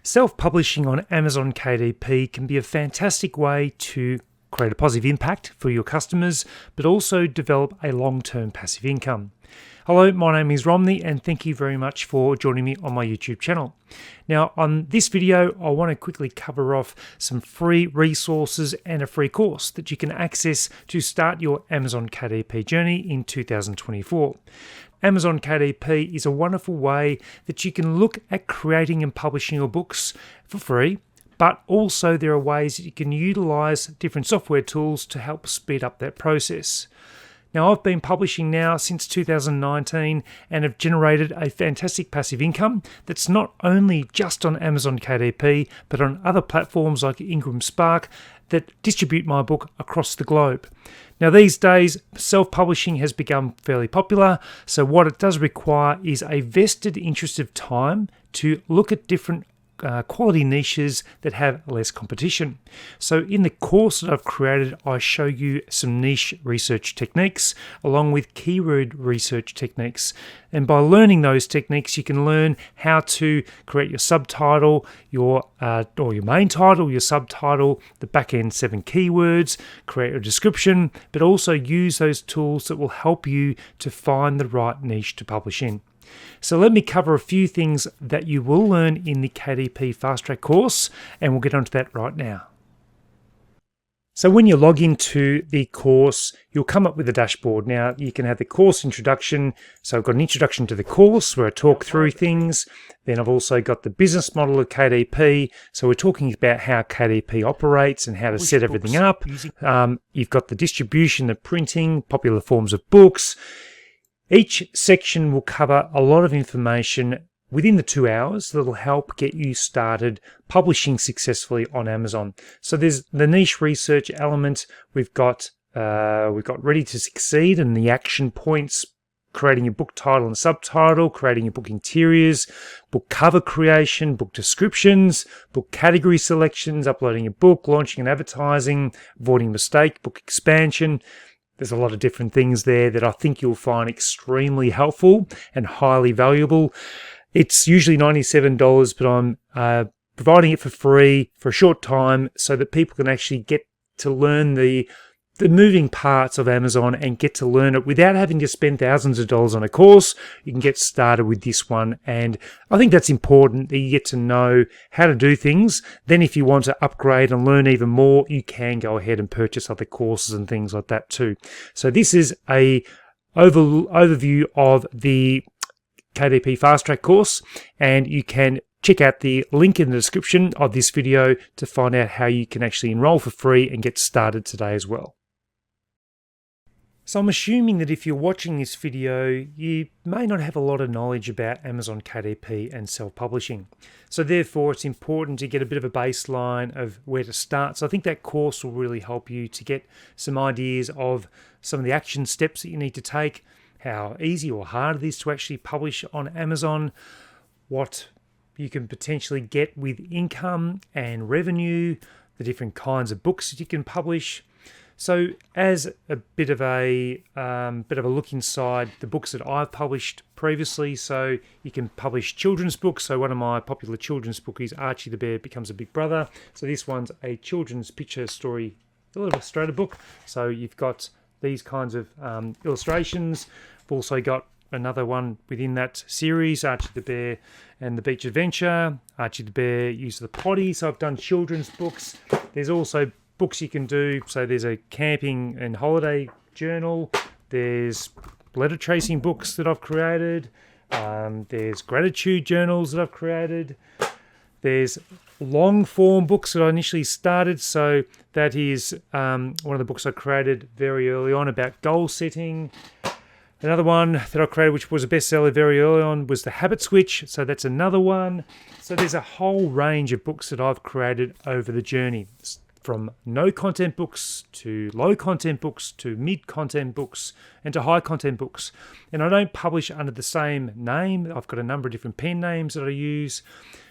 Self-publishing on Amazon KDP can be a fantastic way to create a positive impact for your customers, but also develop a long-term passive income. Hello, my name is Romney, and thank you very much for joining me on my YouTube channel. Now, on this video, I want to quickly cover off some free resources and a free course that you can access to start your Amazon KDP journey in 2024. Amazon KDP is a wonderful way that you can look at creating and publishing your books for free, but also there are ways that you can utilize different software tools to help speed up that process. Now, I've been publishing now since 2019 and have generated a fantastic passive income that's not only just on Amazon KDP, but on other platforms like Ingram Spark that distribute my book across the globe. Now, these days, self-publishing has become fairly popular, so what it does require is a vested interest of time to look at different quality niches that have less competition. So in the course that I've created, I show you some niche research techniques along with keyword research techniques. And by learning those techniques, you can learn how to create your subtitle, your main title, your subtitle, the back end 7 keywords, create a description, but also use those tools that will help you to find the right niche to publish in. So let me cover a few things that you will learn in the KDP Fast Track course, and we'll get onto that right now. So when you log into the course, you'll come up with a dashboard. Now, you can have the course introduction. So I've got an introduction to the course where I talk through things. Then I've also got the business model of KDP. So we're talking about how KDP operates and how to set everything up. You've got the distribution, the printing, popular forms of books. Each section will cover a lot of information within the 2 hours that will help get you started publishing successfully on Amazon. So there's the niche research element. We've got ready to succeed and the action points, creating your book title and subtitle, creating your book interiors, book cover creation, book descriptions, book category selections, uploading your book, launching and advertising, avoiding mistake, book expansion. There's a lot of different things there that I think you'll find extremely helpful and highly valuable. It's usually $97, but I'm providing it for free for a short time so that people can actually get to learn the moving parts of Amazon and get to learn it without having to spend thousands of dollars on a course. You can get started with this one. And I think that's important that you get to know how to do things. Then if you want to upgrade and learn even more, you can go ahead and purchase other courses and things like that too. So this is a overview of the KDP Fast Track course, and you can check out the link in the description of this video to find out how you can actually enroll for free and get started today as well. So I'm assuming that if you're watching this video, you may not have a lot of knowledge about Amazon KDP and self-publishing. So therefore, it's important to get a bit of a baseline of where to start. So I think that course will really help you to get some ideas of some of the action steps that you need to take, how easy or hard it is to actually publish on Amazon, what you can potentially get with income and revenue, the different kinds of books that you can publish. So as a bit of a look inside the books that I've published previously, so you can publish children's books. So one of my popular children's books is Archie the Bear Becomes a Big Brother. So this one's a children's picture story illustrator book. So you've got these kinds of illustrations. We've also got another one within that series, Archie the Bear and the Beach Adventure. Archie the Bear Uses the Potty. So I've done children's books. There's also books you can do. So there's a camping and holiday journal. There's letter tracing books that I've created. There's gratitude journals that I've created. There's long form books that I initially started. So that is one of the books I created very early on about goal setting. Another one that I created, which was a bestseller very early on, was The Habit Switch. So that's another one. So there's a whole range of books that I've created over the journey, from no content books to low content books to mid content books and to high content books. And I don't publish under the same name. I've got a number of different pen names that I use.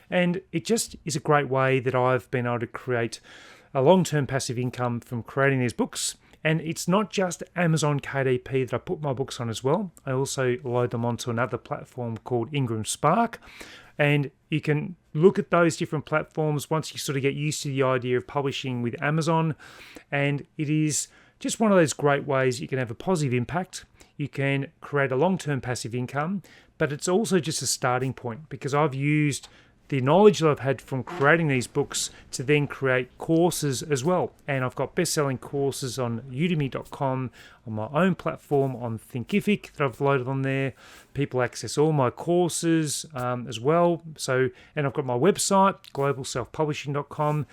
And it just is a great way that I've been able to create a long-term passive income from creating these books. And it's not just Amazon KDP that I put my books on as well. I also load them onto another platform called Ingram Spark. And you can look at those different platforms once you sort of get used to the idea of publishing with Amazon. And it is just one of those great ways you can have a positive impact. You can create a long-term passive income, but it's also just a starting point, because I've used the knowledge that I've had from creating these books to then create courses as well. And I've got best-selling courses on udemy.com, on my own platform, on Thinkific that I've loaded on there. People access all my courses as well. So, and I've got my website, globalselfpublishing.com.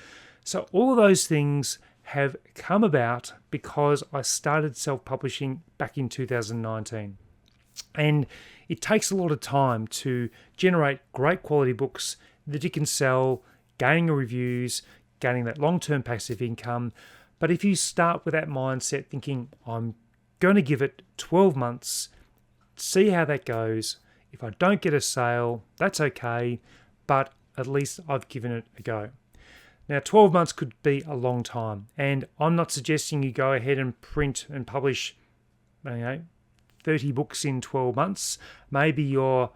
So all of those things have come about because I started self-publishing back in 2019. And it takes a lot of time to generate great quality books that you can sell, gaining reviews, gaining that long-term passive income. But if you start with that mindset thinking, I'm going to give it 12 months, see how that goes. If I don't get a sale, that's okay, but at least I've given it a go. Now, 12 months could be a long time, and I'm not suggesting you go ahead and print and publish 30 books in 12 months. Maybe you're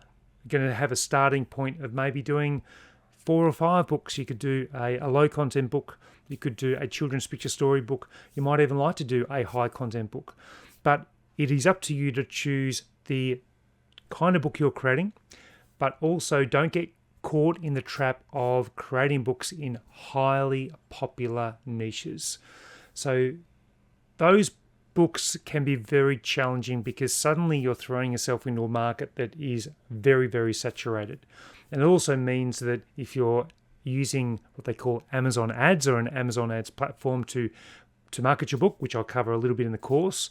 going to have a starting point of maybe doing 4 or 5 books. You could do a low content book. You could do a children's picture story book. You might even like to do a high content book. But it is up to you to choose the kind of book you're creating, but also don't get caught in the trap of creating books in highly popular niches. So those books can be very challenging because suddenly you're throwing yourself into a market that is very, very saturated. And it also means that if you're using what they call Amazon ads or an Amazon ads platform to market your book, which I'll cover a little bit in the course,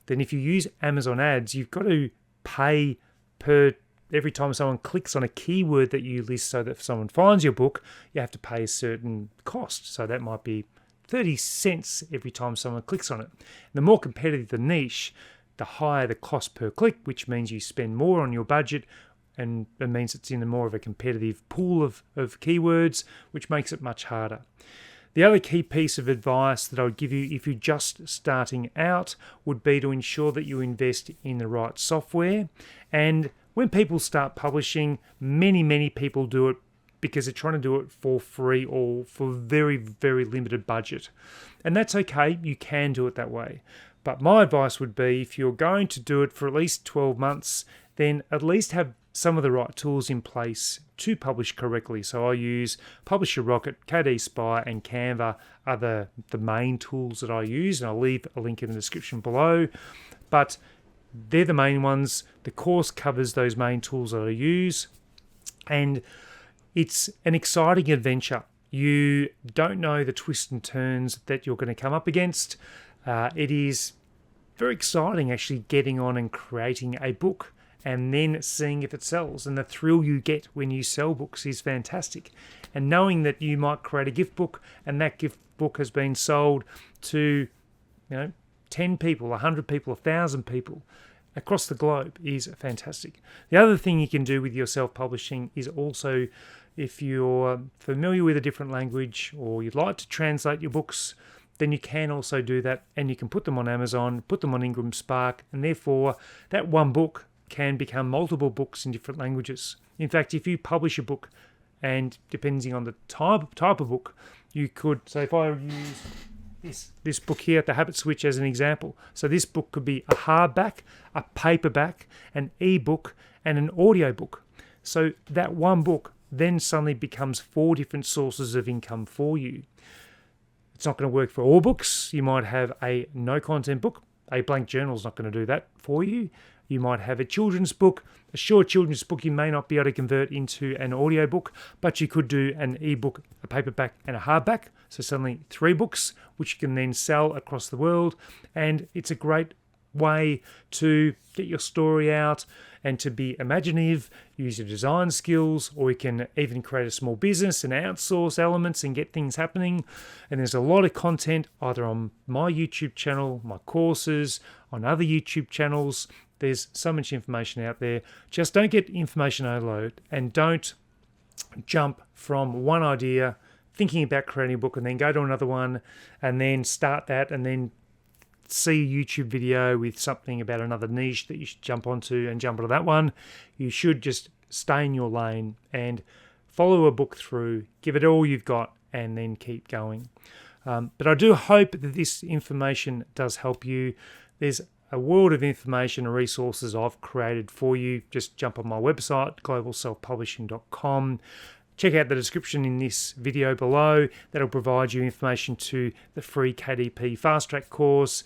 then if you use Amazon ads, you've got to pay per every time someone clicks on a keyword that you list so that if someone finds your book, you have to pay a certain cost. So that might be 30 cents every time someone clicks on it. And the more competitive the niche, the higher the cost per click, which means you spend more on your budget, and it means it's in a more of a competitive pool of keywords, which makes it much harder. The other key piece of advice that I would give you if you're just starting out would be to ensure that you invest in the right software. And when people start publishing, many people do it because they're trying to do it for free or for very, very limited budget. And that's okay, you can do it that way. But my advice would be if you're going to do it for at least 12 months, then at least have some of the right tools in place to publish correctly. So I use Publisher Rocket, KD Spy, and Canva are the main tools that I use, and I'll leave a link in the description below. But they're the main ones. The course covers those main tools that I use, and it's an exciting adventure. You don't know the twists and turns that you're going to come up against. It is very exciting actually getting on and creating a book and then seeing if it sells. And the thrill you get when you sell books is fantastic. And knowing that you might create a gift book and that gift book has been sold to 10 people, 100 people, 1,000 people across the globe is fantastic. The other thing you can do with your self-publishing is also, if you're familiar with a different language or you'd like to translate your books, then you can also do that, and you can put them on Amazon, put them on Ingram Spark, and therefore that one book can become multiple books in different languages. In fact, if you publish a book, and depending on the type of book, you could, so if I use this book here, The Habit Switch, as an example. So this book could be a hardback, a paperback, an ebook, and an audiobook. So that one book then suddenly becomes 4 different sources of income for you. It's not going to work for all books. You might have a no-content book. A blank journal is not going to do that for you. You might have a children's book. A short children's book you may not be able to convert into an audiobook, but you could do an ebook, a paperback, and a hardback. So suddenly 3 books, which you can then sell across the world. And it's a great way to get your story out and to be imaginative, use your design skills, or you can even create a small business and outsource elements and get things happening. And there's a lot of content either on my YouTube channel, my courses, on other YouTube channels. There's so much information out there. Just don't get information overload and don't jump from one idea, thinking about creating a book, and then go to another one and then start that and then see a YouTube video with something about another niche that you should jump onto and jump onto that one. You should just stay in your lane and follow a book through, give it all you've got, and then keep going. But I do hope that this information does help you. There's a world of information and resources I've created for you. Just jump on my website, globalselfpublishing.com. Check out the description in this video below. That'll provide you information to the free KDP Fast Track course.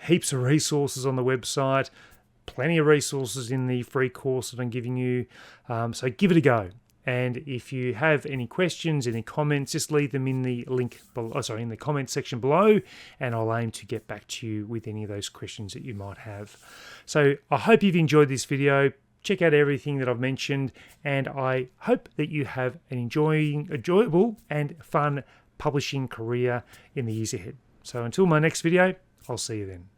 Heaps of resources on the website. Plenty of resources in the free course that I'm giving you. So give it a go. And if you have any questions, any comments, just leave them in the link below, in the comment section below, and I'll aim to get back to you with any of those questions that you might have. So I hope you've enjoyed this video. Check out everything that I've mentioned, and I hope that you have an enjoyable and fun publishing career in the years ahead. So until my next video, I'll see you then.